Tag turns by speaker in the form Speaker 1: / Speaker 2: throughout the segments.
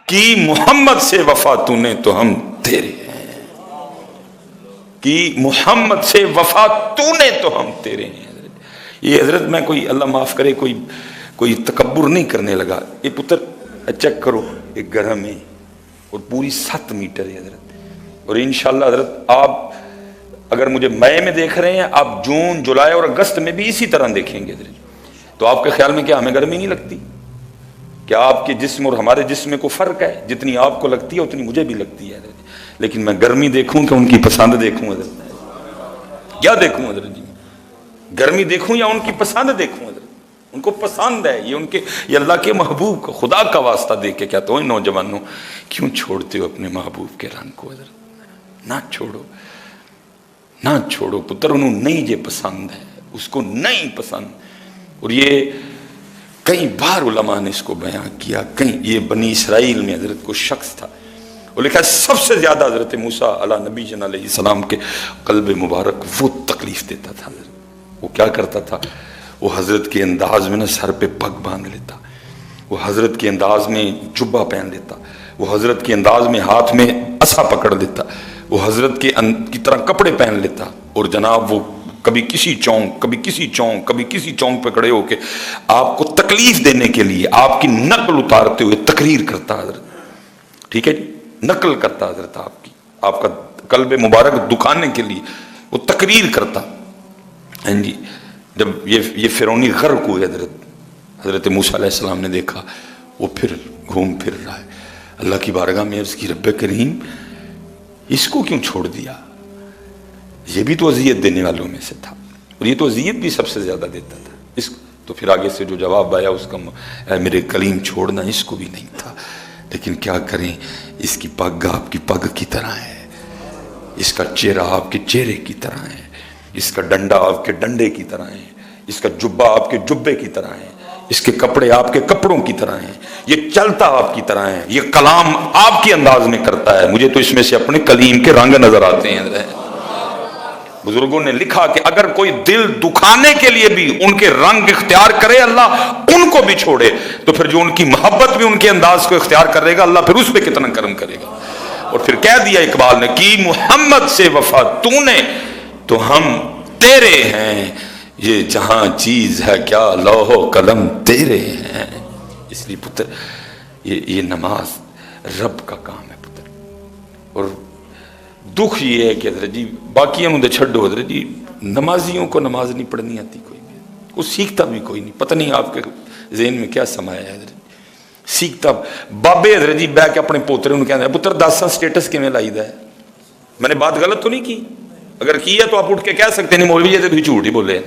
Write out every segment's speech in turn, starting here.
Speaker 1: کی محمد سے وفا تُونے تو ہم تیرے ہیں، کی محمد سے وفا تُونے تو ہم تیرے ہیں۔ یہ حضرت میں کوئی اللہ معاف کرے کوئی تکبر نہیں کرنے لگا۔ یہ پتر چیک کرو، ایک گھر میں اور پوری 7 میٹر ہے حضرت، اور انشاءاللہ حضرت آپ اگر مجھے مئی میں دیکھ رہے ہیں، آپ جون جولائی اور اگست میں بھی اسی طرح دیکھیں گے حضرت، تو آپ کے خیال میں کیا ہمیں گرمی نہیں لگتی؟ کیا آپ کے جسم اور ہمارے جسم میں کوئی فرق ہے؟ جتنی آپ کو لگتی ہے اتنی مجھے بھی لگتی ہے حضرت، لیکن میں گرمی دیکھوں کہ ان کی پسند دیکھوں حضرت؟ کیا دیکھوں حضرت جی؟ گرمی دیکھوں یا ان کی پسند دیکھوں حضرت؟ ان کو پسند ہے، یہ اللہ کے محبوب کو خدا کا واسطہ دے کے کہتا ہوں نوجوانوں، کیوں چھوڑتے ہو اپنے محبوب کے رنگ کو حضرت؟ نہ چھوڑو، نہ چھوڑو پتر، انہوں نہیں یہ پسند ہے، اس کو نہیں پسند۔ اور یہ کئی بار علماء نے اس کو بیان کیا، کہیں یہ بنی اسرائیل میں حضرت کو شخص تھا، وہ لکھا سب سے زیادہ حضرت موسیٰ علیہ نبی جن علیہ السلام کے قلب مبارک وہ تکلیف دیتا تھا حضرت۔ وہ کیا کرتا تھا؟ وہ حضرت کے انداز میں سر پہ پگ باندھ لیتا، وہ حضرت کے انداز میں جبہ پہن لیتا، وہ حضرت کے انداز میں ہاتھ میں عصا پکڑ لیتا، وہ حضرت کی طرح کپڑے پہن لیتا، اور جناب وہ کبھی کسی چونک پہ کھڑے ہو کے آپ کو تکلیف دینے کے لیے آپ کی نقل اتارتے ہوئے تقریر کرتا حضرت، ٹھیک ہے جی، نقل کرتا حضرت آپ کا قلب مبارک دکھانے کے لیے وہ تقریر کرتا۔ ہاں جی، جب یہ فرعونی غرق ہوئے حضرت موسیٰ علیہ السلام نے دیکھا وہ پھر گھوم پھر رہا ہے، اللہ کی بارگاہ میں عرض کی رب کریم اس کو کیوں چھوڑ دیا؟ یہ بھی تو اذیت دینے والوں میں سے تھا، اور یہ تو اذیت بھی سب سے زیادہ دیتا تھا اس کو۔ تو پھر آگے سے جو جواب آیا اس کا، اے میرے کلیم چھوڑنا اس کو بھی نہیں تھا، لیکن کیا کریں، اس کی پگ آپ کی پگ کی طرح ہے، اس کا چہرہ آپ کے چہرے کی طرح ہے، اس کا ڈنڈا آپ کے ڈنڈے کی طرح ہے، اس کا جبہ آپ کے جبے کی طرح ہے، اس کے کپڑے آپ کے کپڑوں کی طرح ہیں، یہ چلتا آپ کی طرح ہے، یہ کلام آپ کے انداز میں کرتا ہے، مجھے تو اس میں سے اپنے کلیم کے رنگ نظر آتے ہیں۔ بزرگوں نے لکھا کہ اگر کوئی دل دکھانے کے لیے بھی ان کے رنگ اختیار کرے اللہ ان کو بھی چھوڑے، تو پھر جو ان کی محبت بھی ان کے انداز کو اختیار کرے گا اللہ پھر اس پہ کتنا کرم کرے گا۔ اور پھر کہہ دیا اقبال نے، کی محمد سے وفا تو نے تو ہم تیرے ہیں، یہ جہاں چیز ہے کیا لوح و قلم تیرے ہیں۔ اس لیے پتر یہ نماز رب کا کام ہے پتر، اور دکھ یہ ہے کہ حضرت جی باقی ہم چھڈو حضرت جی، نمازیوں کو نماز نہیں پڑھنی آتی، کوئی سیکھتا بھی کوئی نہیں، پتہ نہیں آپ کے ذہن میں کیا سمایا ہے حضرت، سیکھتا بابے حضرت جی بہ کے اپنے پوترے انہوں کہتے ہیں پتر 10 سال سٹیٹس کیویں لائی دا ہے؟ میں نے بات غلط تو نہیں کی؟ اگر کی ہے تو آپ اٹھ کے کہہ سکتے نہیں مولوی جی تو جھوٹ ہی بولے ہیں۔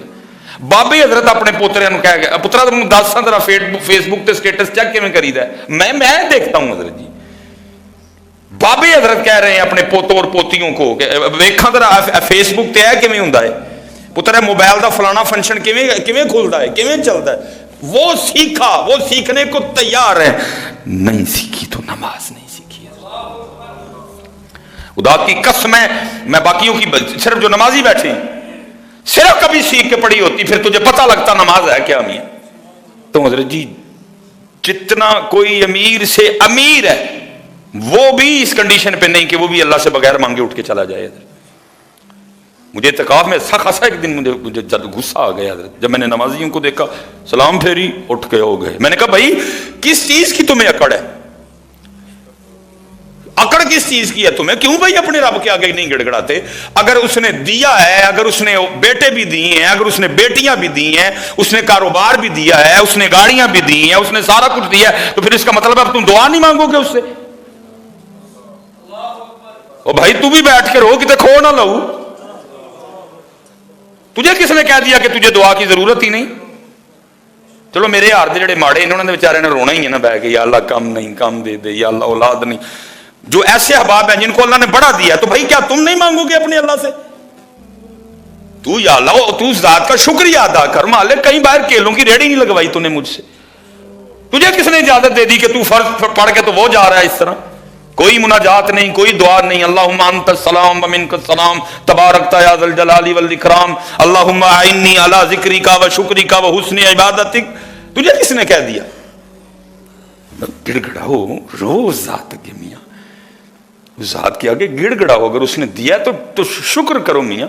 Speaker 1: بابے حضرت اپنے پوترے انہوں کہہ گیا پترا تم 10 سال ذرا فیس بک تے سٹیٹس چیک کیویں کری دا ہے؟ میں دیکھتا ہوں حضرت جی۔ بابے حضرت کہہ رہے ہیں اپنے پوتوں اور پوتیوں کو کہ ویکھاں ذرا فیس بک تے ہے کیویں ہوندا ہے، پتر موبائل دا فلانا فنکشن کیویں کھلدا ہے، کیویں چلدا ہے۔ وہ سیکھا، وہ سیکھنے کو تیار ہے، نہیں سیکھی تو نماز نہیں سیکھی۔ خدا کی قسم ہے، میں باقیوں کی صرف جو نمازی بیٹھے صرف کبھی سیکھ کے پڑھی ہوتی پھر تجھے پتہ لگتا نماز ہے کیا میاں۔ تو حضرت جی جتنا کوئی امیر سے امیر ہے وہ بھی اس کنڈیشن پہ نہیں کہ وہ بھی اللہ سے بغیر مانگے اٹھ کے چلا جائے۔ مجھے اعتکاف میں خاصا ایک دن مجھے غصہ آ گیا حضرت، جب میں نے نمازیوں کو دیکھا سلام پھیری اٹھ کے ہو گئے۔ میں نے کہا بھائی کس چیز کی تمہیں اکڑ ہے؟ اکڑ کس چیز کی ہے تمہیں؟ کیوں بھائی اپنے رب کے آگے نہیں گڑ گڑاتے؟ اگر اس نے دیا ہے، اگر اس نے بیٹے بھی دیے ہیں، اگر اس نے بیٹیاں بھی دی ہیں، اس نے کاروبار بھی دیا ہے، اس نے گاڑیاں بھی دی ہیں، اس نے سارا کچھ دیا ہے، تو پھر اس کا مطلب اب تم دعا نہیں مانگو گے اس سے؟ او بھائی تو بھی بیٹھ کے رو کتے کھو نہ لو، تجھے کس نے کہہ دیا کہ تجھے دعا کی ضرورت ہی نہیں؟ چلو میرے یار دے جڑے ماڑے انہوں نے بیچارے نے رونا ہی ہے نا بہ کے، یا اللہ کم نہیں، کم دے دے، یا اللہ اولاد نہیں۔ جو ایسے احباب ہیں جن کو اللہ نے بڑا دیا تو بھائی کیا تم نہیں مانگو گے اپنے اللہ سے؟ تو یا اللہ تو اس ذات کا شکریہ ادا کر. مالک کئی بار کیلوں کی ریڑھی نہیں لگوائی تو نے مجھ سے. تجھے کس نے اجازت دے دی کہ تو فرض پڑھ کے تو وہ جا رہا ہے اس طرح؟ کوئی مناجات نہیں, کوئی دعا نہیں. اللہم انت السلام ومنک السلام تبارکت یا ذا الجلال والاکرام اللہم اعنی علی ذکرک و شکرک و حسن عبادتک. تجھے کس نے کہہ دیا؟ گڑ گڑاؤ روز ذات کے میاں, اس ذات کے آگے گڑ گڑاؤ. اگر اس نے دیا تو شکر کرو میاں.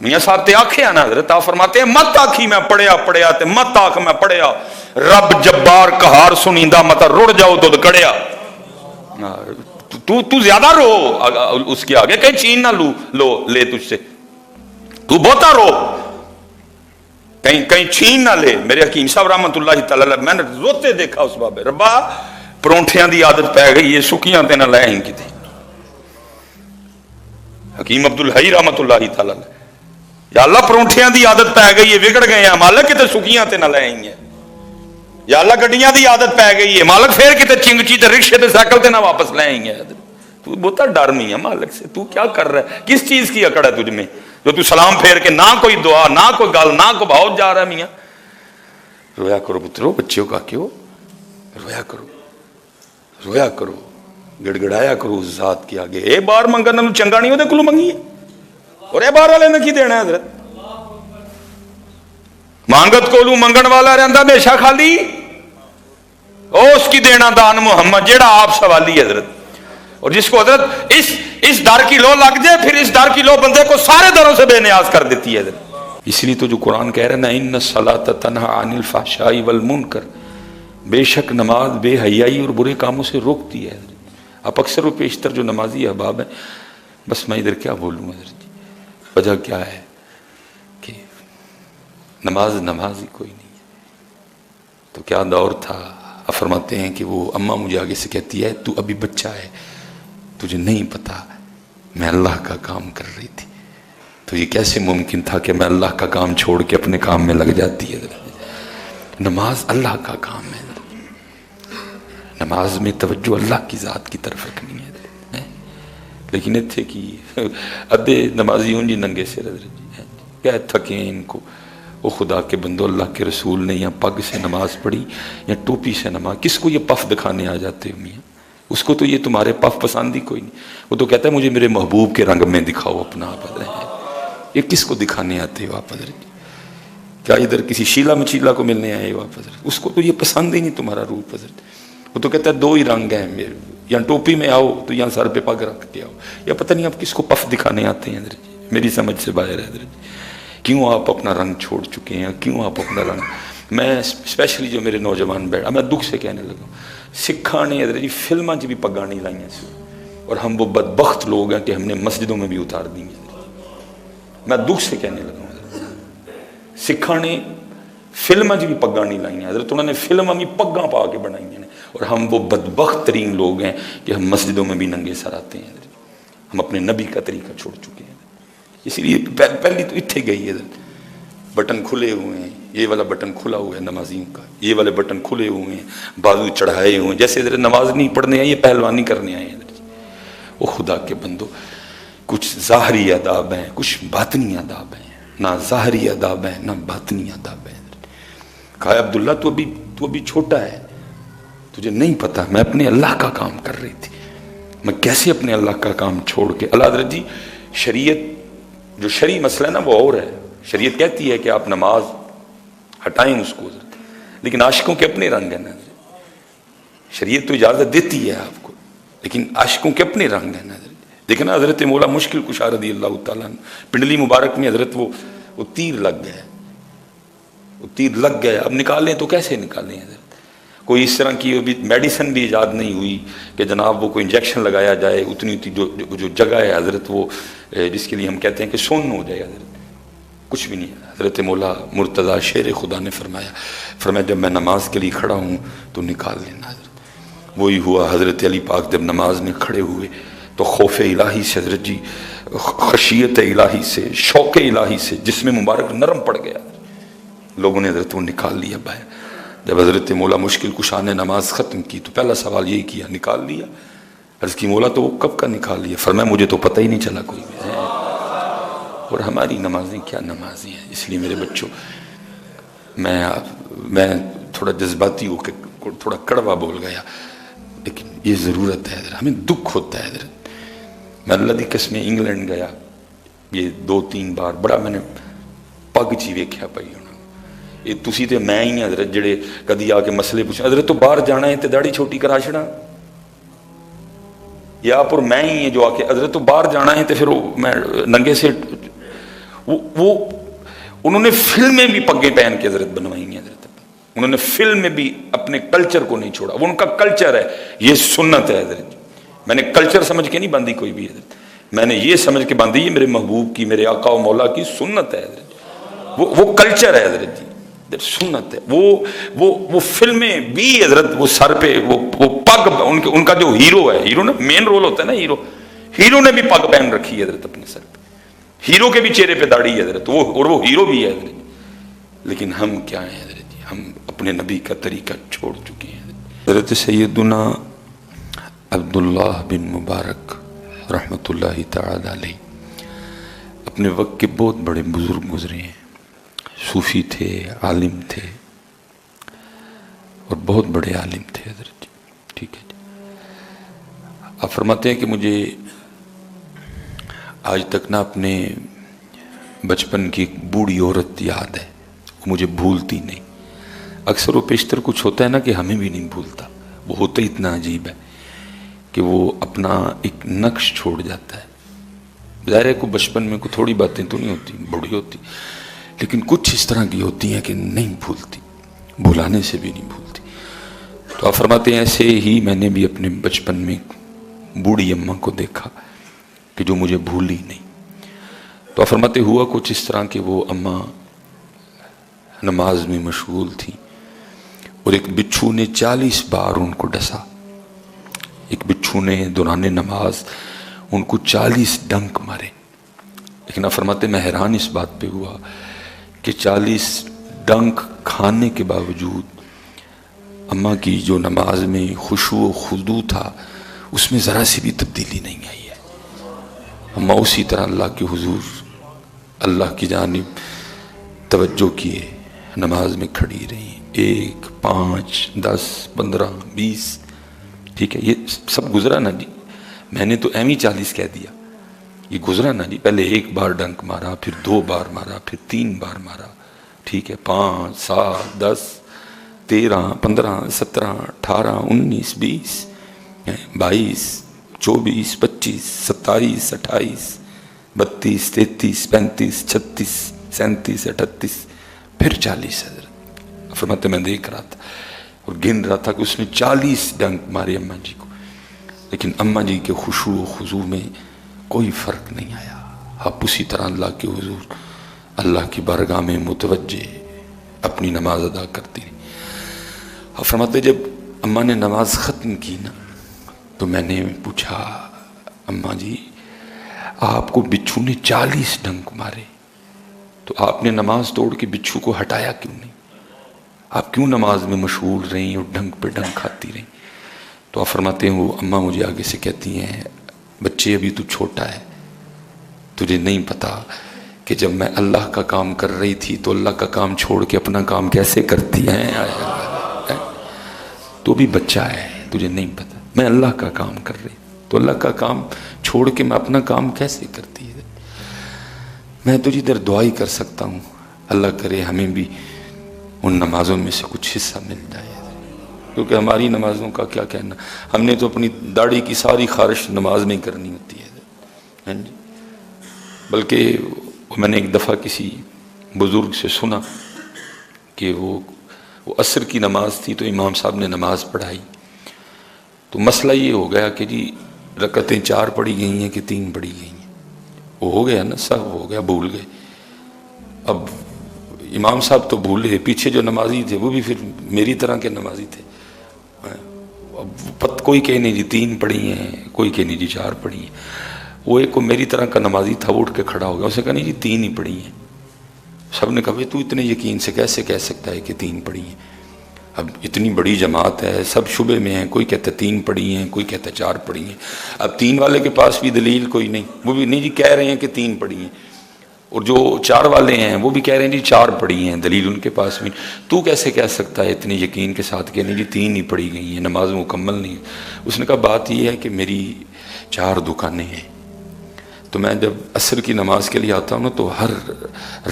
Speaker 1: میاں صاحب تے آنکھیں آنا حضرت آپ فرماتے ہیں مت آنکھی میں پڑیا تے مت آنکھ میں پڑیا. رب جبار قہار سنیندہ مت رڑ جاؤ دودھ کڑیا. تو زیادہ رو اس کے آگے, کہیں چین نہ لے تجھ سے. تو بہتا رو, کہیں چھین نہ لے. میرے حکیم صاحب رحمت اللہ تعالی علیہ میں نے روتے دیکھا اس بابے. ربا پرونٹھیاں دی عادت پہ گئی, یہ سکیاں تے نہ لے آئیں کی تھی. حکیم عبدالحی رحمت اللہ تعالی علیہ, یا اللہ پرونٹھیاں دی عادت پہ گئی ہے, بگڑ گئے ہیں مالک, کتے سکیاں تے نہ لے آئیں گے. یا اللہ گڈیاں دی عادت پہ گئی ہے مالک, پھر کتے چنگچی تے رکشے تے سائیکل تے نہ واپس لے آئیں گے. تو بہت ڈر نہیں ہے مالک سے. تو کیا کر رہا ہے؟ کس چیز کی اکڑ ہے تجھ میں جو تو سلام پھیر کے نہ کوئی دعا نہ کوئی گل نہ کوئی بہت جا رہا ہے؟ میاں رویا کرو پترو, بچیوں کا کیوں رویا کرو, رویا کرو, گڑ گڑایا کرو اس ذات کے آگے. اے بار منگن نو چنگا نہیں ہوتے کلو منگی ہے, اور اے بار والے نے کی دینا ہے حضرت؟ مانگت کولو منگن والا رہندا ہمیشہ خالی, او اس کی دینا دان محمد جیڑا آپ سوالی حضرت. اور جس کو حضرت اس در کی لو لگ جائے, پھر اس در کی لو بندے کو سارے دروں سے بے نیاز کر دیتی ہے حضرت. اس لیے تو جو قرآن کہہ رہا ہے نا, ان الصلاۃ تنہی عن الفحشاء والمنکر, بے شک نماز بے حیائی اور برے کاموں سے روکتی ہے حضرت. آپ اکثر و بیشتر جو نمازی احباب ہیں, بس میں ادھر کیا بولوں حضرت, وجہ کیا ہے کہ نماز ہی کوئی نہیں ہے. تو کیا دور تھا. اب فرماتے ہیں کہ وہ اماں مجھے آگے سے کہتی ہے تو ابھی بچہ ہے, تجھے نہیں پتا میں اللہ کا کام کر رہی تھی. تو یہ کیسے ممکن تھا کہ میں اللہ کا کام چھوڑ کے اپنے کام میں لگ جاتی ہے؟ نماز اللہ کا کام ہے, نماز میں توجہ اللہ کی ذات کی طرف رکھنی ہے. لیکن اتھے کی ادھے نمازی ہوں جی ننگے سے کیا تھکے ان کو. وہ خدا کے بندو, اللہ کے رسول نے یا پگ سے نماز پڑھی یا ٹوپی سے نماز, کس کو یہ پف دکھانے آ جاتے ہو میاں؟ اس کو تو یہ تمہارے پف پسند ہی کوئی نہیں. وہ تو کہتا ہے مجھے میرے محبوب کے رنگ میں دکھاؤ اپنا آپ حضرت. یہ کس کو دکھانے آتے ہو آپ حضرت؟ کیا ادھر کسی شیلا مچیلا کو ملنے آئے ہو آپ حضرت؟ اس کو تو یہ پسند ہی نہیں تمہارا روپ حضرت. وہ تو کہتا ہے دو ہی رنگ ہیں میرے, یا ٹوپی میں آؤ تو یا سر پہ پگ رکھ کے آؤ, یا پتہ نہیں آپ کس کو پف دکھانے آتے ہیں حضرت. میری سمجھ سے باہر ہے حضرت. کیوں آپ اپنا رنگ چھوڑ چکے ہیں؟ کیوں آپ اپنا رنگ, میں اسپیشلی جو میرے نوجوان بیٹھا, میں دکھ سے کہنے لگا, سکھاں نے حضرت جی فلماں بھی پگاں نہیں لائیں سے, اور ہم وہ بدبخت لوگ ہیں کہ ہم نے مسجدوں میں بھی اتار دی ہیں. میں دکھ سے کہنے لگا حضرت, سکھاں نے فلماں بھی پگاں نہیں لائیں حضرت, انہوں نے فلماں بھی پگاں پا کے بنائی ہیں, اور ہم وہ بدبخت ترین لوگ ہیں کہ ہم مسجدوں میں بھی ننگے سر آتے ہیں حضرت. ہم اپنے نبی کا طریقہ چھوڑ چکے ہیں. اس لیے پہلی تو اتھے گئی ہے, بٹن کھلے ہوئے ہیں, یہ والا بٹن کھلا ہوا ہے نمازیوں کا, یہ والے بٹن کھلے ہوئے ہیں, بازو چڑھائے ہوئے ہیں, جیسے ادھر نماز نہیں پڑھنے آئے, یہ پہلوانی کرنے آئے ہیں. وہ خدا کے بندو, کچھ ظاہری آداب ہیں, کچھ باطنی آداب ہیں. نہ ظاہری آداب ہیں نہ باطنی آداب ہیں. کہا عبداللہ تو ابھی چھوٹا ہے, تجھے نہیں پتا میں اپنے اللہ کا کام کر رہی تھی. میں کیسے اپنے اللہ کا کام چھوڑ کے, اللہ حضرت جی شریعت جو شرعی مسئلہ ہے نا وہ اور ہے. شریعت کہتی ہے کہ آپ نماز ہٹائیں اس کو, لیکن عاشقوں کے اپنے رنگ ہیں نا. شریعت تو اجازت دیتی ہے آپ کو, لیکن عاشقوں کے اپنے رنگ ہیں نا. دیکھیں نا حضرت مولا مشکل کشا رضی اللہ تعالیٰ پنڈلی مبارک میں حضرت وہ تیر لگ گئے, وہ تیر لگ گئے, اب نکالیں تو کیسے نکالیں حضرت؟ کوئی اس طرح کی میڈیسن بھی ایجاد نہیں ہوئی کہ جناب وہ کوئی انجیکشن لگایا جائے, اتنی جو جگہ ہے حضرت وہ جس کے لیے ہم کہتے ہیں کہ سون ہو جائے حضرت, کچھ بھی نہیں ہے. حضرت مولا مرتضیٰ شیر خدا نے فرمایا جب میں نماز کے لیے کھڑا ہوں تو نکال لینا حضرت. وہی ہوا. حضرت علی پاک جب نماز میں کھڑے ہوئے تو خوف الہی سے حضرت جی, خشیت الہی سے, شوق الہی سے جسم مبارک نرم پڑ گیا. لوگوں نے حضرت وہ نکال لیا باہر. جب حضرت مولا مشکل کشا نے نماز ختم کی تو پہلا سوال یہی کیا, نکال لیا؟ عرض کی مولا تو وہ کب کا نکال لیا؟ فرمایا مجھے تو پتہ ہی نہیں چلا کوئی. اور ہماری نمازیں کیا نمازیں ہیں. اس لیے میرے بچوں، میں تھوڑا جذباتی ہو کے تھوڑا کڑوا بول گیا، لیکن یہ ضرورت ہے حضرت، ہمیں دکھ ہوتا ہے حضرت. میں اللہ دی قسم انگلینڈ گیا یہ 2-3 بار، بڑا میں نے پگ چی ویکھیا پئی ہونا. یہ تسی تے میں ہی ہیں حضرت جڑے کدی آ کے مسئلے پوچھیں حضرت تو باہر جانا ہے تے داڑھی چھوٹی کرا چھڑا، یا آپ اور میں ہی ہیں جو آ کے حضرت تو باہر جانا ہے تے پھر میں ننگے سے وہ انہوں نے فلمیں بھی پگیں پہن کے حضرت بنوائی ہیں حضرت. انہوں نے فلم میں بھی اپنے کلچر کو نہیں چھوڑا، وہ ان کا کلچر ہے، یہ سنت ہے حضرت. میں نے کلچر سمجھ کے نہیں باندھی کوئی بھی حضرت، میں نے یہ سمجھ کے باندھی یہ میرے محبوب کی، میرے آقا و مولا کی سنت ہے حضرت. وہ کلچر ہے حضرت جی، سنت ہے. وہ فلمیں بھی حضرت، وہ سر پہ وہ پگ، ان کا جو ہیرو ہے، ہیرو نا مین رول ہوتا ہے نا، ہیرو نے بھی پگ پہن رکھی ہے حضرت اپنے سر پہ. ہیرو کے بھی چہرے پہ داڑھی ہے حضرت، اور وہ ہیرو بھی ہے حضرت. لیکن ہم کیا ہیں حضرت جی، ہم اپنے نبی کا طریقہ چھوڑ چکے ہیں. حضرت سیدنا عبداللہ بن مبارک رحمۃ اللہ تعالی علیہ اپنے وقت کے بہت بڑے بزرگ گزرے ہیں. صوفی تھے، عالم تھے، اور بہت بڑے عالم تھے حضرت جی. ٹھیک ہے جی. آپ فرماتے ہیں کہ مجھے آج تک نہ اپنے بچپن کی ایک بوڑھی عورت یاد ہے، وہ مجھے بھولتی نہیں. اکثر و بیشتر کچھ ہوتا ہے نا کہ ہمیں بھی نہیں بھولتا، وہ ہوتا اتنا عجیب ہے کہ وہ اپنا ایک نقش چھوڑ جاتا ہے. ظاہر ہے کو بچپن میں کوئی تھوڑی باتیں تو نہیں ہوتی، بڑی ہوتی، لیکن کچھ اس طرح کی ہوتی ہیں کہ نہیں بھولتی، بھلانے سے بھی نہیں بھولتی. تو آپ فرماتے ہیں ایسے ہی میں نے بھی اپنے بچپن میں بوڑھی اماں کو دیکھا کہ جو مجھے بھولی نہیں. تو آپ فرماتے ہوا کچھ اس طرح کہ وہ اماں نماز میں مشغول تھی اور ایک بچھو نے 40 بار ان کو ڈسا. ایک بچھو نے دوران نماز ان کو 40 ڈنک مارے. لیکن آپ فرماتے میں حیران اس بات پہ ہوا کہ 40 ڈنک کھانے کے باوجود اماں کی جو نماز میں خشوع و خضوع تھا اس میں ذرا سی بھی تبدیلی نہیں آئی ہے. اماں اسی طرح اللہ کے حضور، اللہ کی جانب توجہ کیے نماز میں کھڑی رہی. 1 5 10 15 20، ٹھیک ہے یہ سب گزرا نا جی. میں نے تو ایویں 40 کہہ دیا، یہ گزرا نا جی. پہلے 1 بار ڈنک مارا، پھر 2 بار مارا، پھر 3 بار مارا، ٹھیک ہے 5 7 10 13 15 17 18 19 20 22 24 25 27 28 32 33 35 36 37 38 پھر 40. حضرت فرماتے میں دیکھ رہا تھا اور گن رہا تھا کہ اس نے 40 ڈنک مارے اماں جی کو، لیکن اماں جی کے خشوع و خضوع میں کوئی فرق نہیں آیا. آپ اسی طرح اللہ کے حضور، اللہ کی بارگاہ میں متوجہ اپنی نماز ادا کرتی رہی. آپ فرماتے جب اماں نے نماز ختم کی نا تو میں نے پوچھا اماں جی آپ کو بچھو نے 40 ڈنک مارے تو آپ نے نماز توڑ کے بچھو کو ہٹایا کیوں نہیں؟ آپ کیوں نماز میں مشغول رہیں اور ڈنک پہ ڈنک کھاتی رہیں؟ تو آپ فرماتے ہیں وہ اماں مجھے آگے سے کہتی ہیں بچے ابھی تو چھوٹا ہے، تجھے نہیں پتا کہ جب میں اللہ کا کام کر رہی تھی تو اللہ کا کام چھوڑ کے اپنا کام کیسے کرتی ہیں. تو بھی بچہ ہے، تجھے نہیں پتا میں اللہ کا کام کر رہی تو اللہ کا کام چھوڑ کے میں اپنا کام کیسے کرتی ہے. میں تجھے ادھر دعا ہی کر سکتا ہوں، اللہ کرے ہمیں بھی ان نمازوں میں سے کچھ حصہ مل جائے، کیونکہ ہماری نمازوں کا کیا کہنا، ہم نے تو اپنی داڑھی کی ساری خارش نماز میں کرنی ہوتی ہے. بلکہ میں نے ایک دفعہ کسی بزرگ سے سنا کہ وہ عصر کی نماز تھی تو امام صاحب نے نماز پڑھائی تو مسئلہ یہ ہو گیا کہ جی رکعتیں 4 پڑھی گئی ہیں کہ 3 پڑھی گئی ہیں. وہ ہو گیا نا، سب ہو گیا، بھول گئے. اب امام صاحب تو بھولے، پیچھے جو نمازی تھے وہ بھی پھر میری طرح کے نمازی تھے. اب کوئی کہے نہیں جی 3 پڑھی ہیں، کوئی کہے نہیں جی 4 پڑھی ہیں. وہ ایک کو میری طرح کا نمازی تھا، وہ اٹھ کے کھڑا ہو گیا، اسے کہا نہیں جی 3 ہی پڑھی ہیں. سب نے کہا تو اتنے یقین سے کیسے کہہ سکتا ہے کہ 3 پڑھی ہیں؟ اب اتنی بڑی جماعت ہے، سب شبے میں ہیں، کوئی کہتا ہے 3 پڑھی ہیں، کوئی کہتا ہے 4 پڑھی ہیں. اب 3 والے کے پاس بھی دلیل کوئی نہیں، وہ بھی نہیں جی کہہ رہے ہیں کہ 3 پڑھی ہیں. اور جو 4 والے ہیں وہ بھی کہہ رہے ہیں جی 4 پڑھی ہیں، دلیل ان کے پاس بھی. تو کیسے کہہ سکتا ہے اتنے یقین کے ساتھ کہ نہیں جی 3 ہی پڑھی گئی ہیں، نماز مکمل نہیں ہے. اس نے کہا بات یہ ہے کہ میری 4 دکانیں ہیں، تو میں جب عصر کی نماز کے لیے آتا ہوں نا تو ہر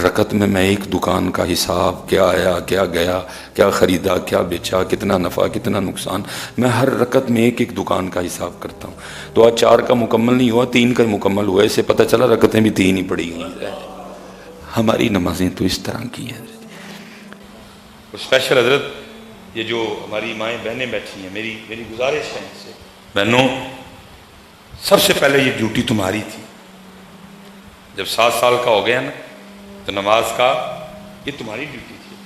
Speaker 1: رکعت میں ایک دکان کا حساب، کیا آیا کیا گیا، کیا خریدا کیا بیچا، کتنا نفع کتنا نقصان، میں ہر رکعت میں ایک دکان کا حساب کرتا ہوں. تو آج 4 کا مکمل نہیں ہوا، 3 کا مکمل ہوا. اسے پتہ چلا رکعتیں بھی 3 ہی پڑھی گئی. ہماری نمازیں تو اس طرح کی ہیں. اسپیشل حضرت یہ جو ہماری مائیں بہنیں بیٹھی ہیں، میری گزارش ہے ان سے، بہنوں سب سے پہلے یہ ڈیوٹی تمہاری تھی. جب 7 سال کا ہو گیا نا تو نماز کا یہ تمہاری ڈیوٹی تھی.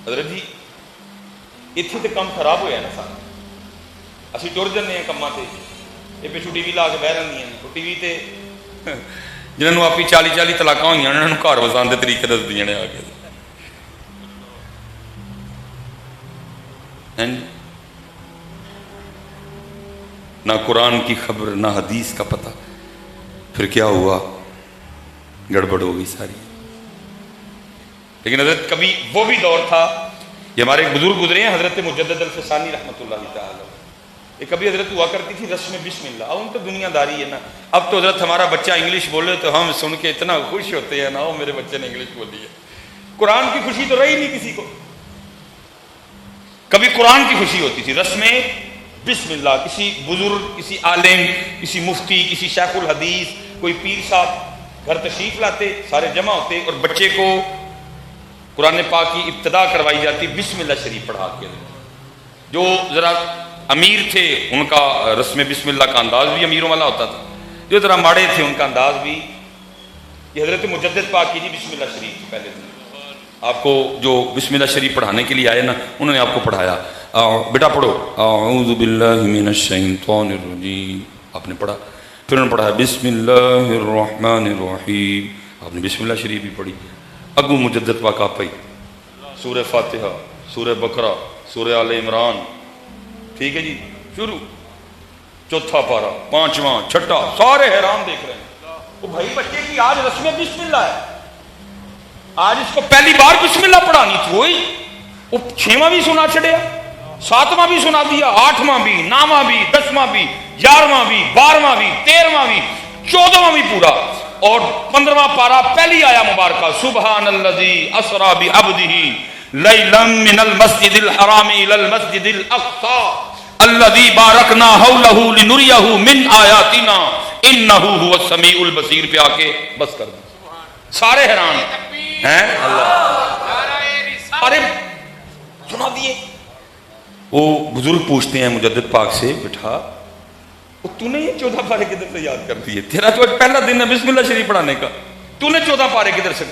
Speaker 1: حضرت جی اتنے تو کام خراب ہوا نا سارا، اسی ٹر جانے ہیں کما سے. یہ پچھو ٹی وی لا کے بہ رہی ہیں، ٹی وی تے جنہوں آپ 40 طلاقاں ہوئی انہوں نے گھر وسان کے طریقے دس دیا نے آ کے. نہ قرآن کی خبر نہ حدیث کا پتہ. پھر کیا ہوا؟ گڑبڑ ہو گئی ساری. لیکن حضرت کبھی وہ بھی دور تھا، یہ ہمارے ایک بزرگ گزرے ہیں حضرت مجدد الفسانی رحمۃ اللہ تعالی، یہ کبھی حضرت ہوا کرتی تھی رسم بسم اللہ. اب ان تو دنیا داری ہے نا. اب تو حضرت ہمارا بچہ انگلش بولے تو ہم سن کے اتنا خوش ہوتے ہیں نا، وہ میرے بچے نے انگلش بولی ہے. قرآن کی خوشی تو رہی نہیں کسی کو. کبھی قرآن کی خوشی ہوتی تھی، رسم بسم اللہ. کسی بزرگ، کسی عالم، کسی مفتی، کسی شیخ الحدیث، کوئی پیر صاحب گھر تشریف لاتے، سارے جمع ہوتے اور بچے کو قرآن پاک کی ابتدا کروائی جاتی بسم اللہ شریف پڑھا کے. جو ذرا امیر تھے ان کا رسم بسم اللہ کا انداز بھی امیروں والا ہوتا تھا، جو ذرا ماڑے تھے ان کا انداز بھی. یہ حضرت مجدد پاک کی جی بسم اللہ شریف پہلے دن آپ کو جو بسم اللہ شریف پڑھانے کے لیے آئے نا انہوں نے آپ کو پڑھایا. بیٹا پڑھو اعوذ باللہ من الشیطان الرجیم، آپ نے پڑھا. پھر انہوں نے پڑھا بسم اللہ الرحمن الرحیم، آپ نے بسم اللہ شریف بھی پڑھی. اگو مجدد پاک آپ پڑھی سورہ فاتحہ، سورہ بقرہ، سورہ آل عمران. ٹھیک ہے جی، شروع 4تھا پارہ، 5واں، 6ٹھا، سارے حیران دیکھ رہے ہیں. وہ بھائی بچے کی آج رسم بسم اللہ ہے، آج اس کو پہلی بار بسم اللہ پڑھانی تھی. وہی وہ 6واں بھی سنا چھڑیا، 7واں بھی سنا دیا، 8واں بھی، 9واں بھی، 10واں بھی، 11واں بھی، 12واں بھی، 13واں بھی، 14واں بھی پورا. اور 15واں پارہ پہلی آیا مبارکہ سبحان الذی اسری بعبدہ لیلا من المسجد الحرام الى المسجد الاقصى الذی بارکنا حولہ لنریہ من آیاتنا انہ هو السمیع البصیر. پہ آ کے بس کر دیں، سارے حیران ہیں. اللہ ارے سنا دیے. وہ بزرگ پوچھتے ہیں مجدد پاک سے، بیٹا تو نے یہ 14 پارے کدھر سے یاد کر دیے؟ تیرا تو پہلا دن ہے بسم اللہ شریف پڑھانے کا، تو نے 14 پارے کدھر سے؟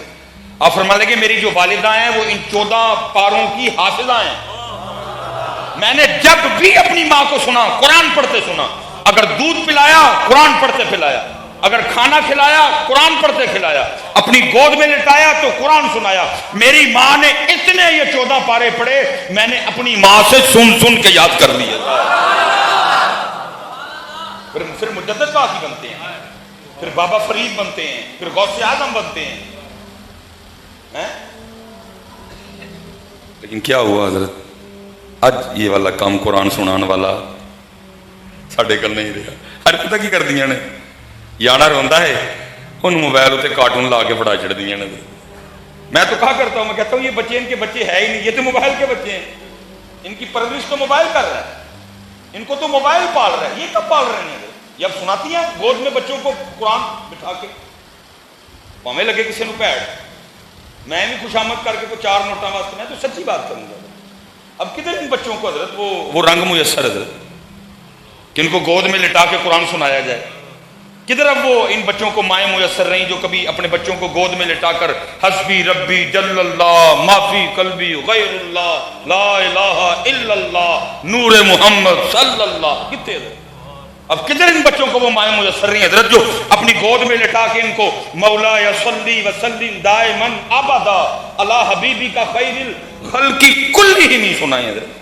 Speaker 1: آپ فرما لیں کہ میری جو والدہ ہیں وہ ان 14 پاروں کی حافظہ ہیں. میں نے جب بھی اپنی ماں کو سنا قرآن پڑھتے سنا. اگر دودھ پلایا قرآن پڑھتے پلایا، اگر کھانا کھلایا قرآن پڑھتے کھلایا، اپنی گود میں لٹایا تو قرآن سنایا. میری ماں نے اتنے یہ 14 پارے پڑھے میں نے اپنی ماں سے سن سن کے یاد کر لیے. پھر مجدد پاک ہی بنتے ہیں، پھر بابا فرید بنتے ہیں، پھر غوث اعظم بنتے ہیں. لیکن کیا ہوا حضرت؟ اج یہ والا کام قرآن سنان والا ساڈے کل نہیں رہا. ہر پتہ کی کر دیا نے، یانا روندا ہے ان موبائل اتنے کارٹون لا کے پڑھا چڑھ دیا نے. میں تو کہا کرتا ہوں، میں کہتا ہوں یہ بچے ان کے بچے ہے ہی نہیں، یہ تو موبائل کے بچے ہیں. ان کی پرورش تو موبائل کر رہا ہے، ان کو تو موبائل پال رہا ہے. یہ کب پال رہے ہیں؟ یہ اب سناتی ہیں گود میں بچوں کو قرآن بٹھا کے، پاویں لگے کسی نے پیڑ. میں بھی خوشامد کر کے کوئی 4 نوٹاں واسطے، میں تو سچی بات کروں گا. اب کدھر ان بچوں کو حضرت وہ رنگ میسر حضرت کہ ان کو گود میں لٹا کے قرآن سنایا جائے؟ کدھر اب وہ ان بچوں کو مائیں میسر رہیں جو کبھی اپنے بچوں کو گود میں لٹا کر حسبی ربی جل اللہ ما فی قلبی غیر اللہ لا الہ الا اللہ نور محمد صلی اللہ. کتنے اب کدھر ان بچوں کو وہ مائیں میسر رہی ہیں حضرت جو اپنی گود میں لٹا کے ان کو مولا صلی وسلم دائما ابدا علی حبیبی کا خیر الخلق کلہم سنائیں حضرت.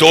Speaker 1: 2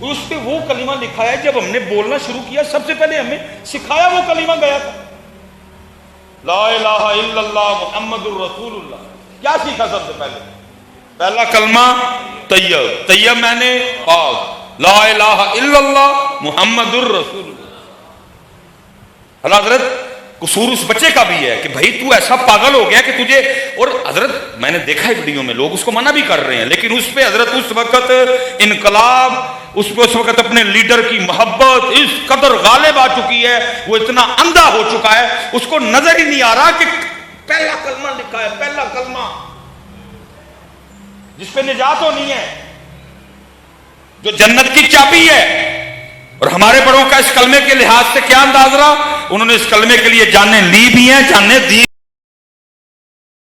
Speaker 1: اس پہ وہ کلمہ لکھا ہے، جب ہم نے بولنا شروع کیا سب سے پہلے ہمیں سکھایا وہ کلمہ گیا تھا، لا الہ الا اللہ محمد الرسول اللہ. کیا سیکھا سب سے پہلے؟ پہلا کلمہ طیب، طیب میں نے پاک، لا الہ الا اللہ محمد الرسول اللہ. حضرت قصور اس بچے کا بھی ہے کہ بھائی تو ایسا پاگل ہو گیا کہ تجھے، اور حضرت میں نے دیکھا ہے ویڈیو میں لوگ اس کو منع بھی کر رہے ہیں، لیکن اس پہ حضرت اس وقت انقلاب، اس پہ اس وقت اپنے لیڈر کی محبت اس قدر غالب آ چکی ہے، وہ اتنا اندھا ہو چکا ہے، اس کو نظر ہی نہیں آ رہا کہ پہلا کلمہ لکھا ہے، پہلا کلمہ جس پہ نجات ہونی ہے، جو جنت کی چابی ہے. اور ہمارے بڑوں کا اس کلمے کے لحاظ سے کیا انداز رہا؟ انہوں نے اس کلمے کے لیے جانیں لی بھی ہیں، جانیں دی